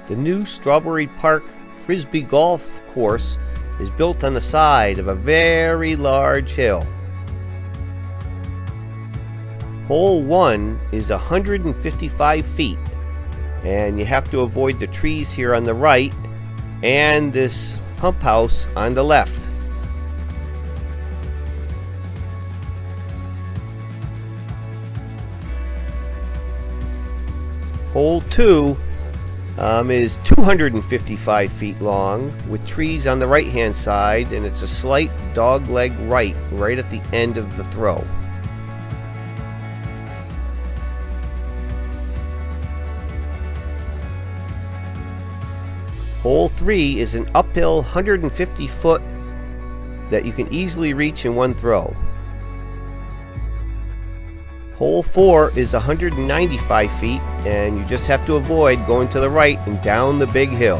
The new Strawberry Park Frisbee Golf course is built on the side of a very large hill. Hole 1 is 155 feet, and you have to avoid the trees here on the right and this pump house on the left. Hole 2 is 255 feet long with trees on the right hand side, and it's a slight dog leg right at the end of the throw. Hole 3 is an uphill 150 foot that you can easily reach in one throw. Hole 4 is 195 feet, and you just have to avoid going to the right and down the big hill.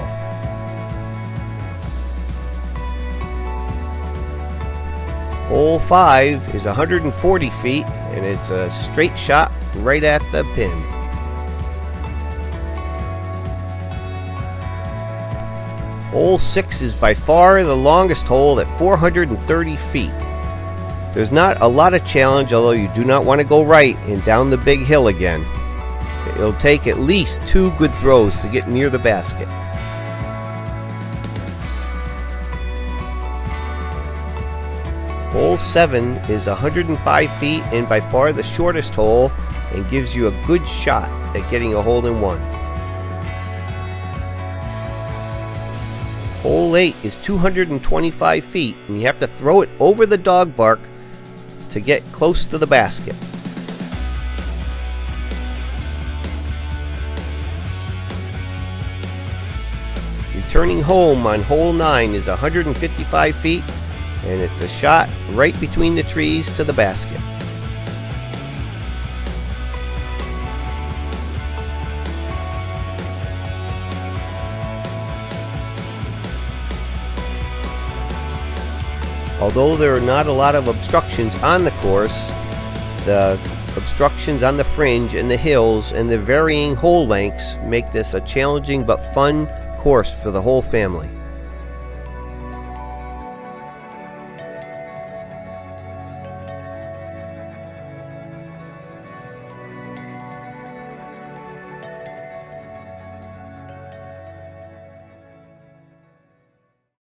Hole 5 is 140 feet, and it's a straight shot right at the pin. Hole 6 is by far the longest hole at 430 feet. There's not a lot of challenge, although you do not want to go right and down the big hill again. It'll take at least 2 good throws to get near the basket. Hole 7 is 105 feet and by far the shortest hole, and gives you a good shot at getting a hole-in-one. Hole 8 is 225 feet, and you have to throw it over the dog bark to get close to the basket. Returning home on hole 9 is 155 feet, and it's a shot right between the trees to the basket. Although there are not a lot of obstructions on the course, the obstructions on the fringe and the hills and the varying hole lengths make this a challenging but fun course for the whole family.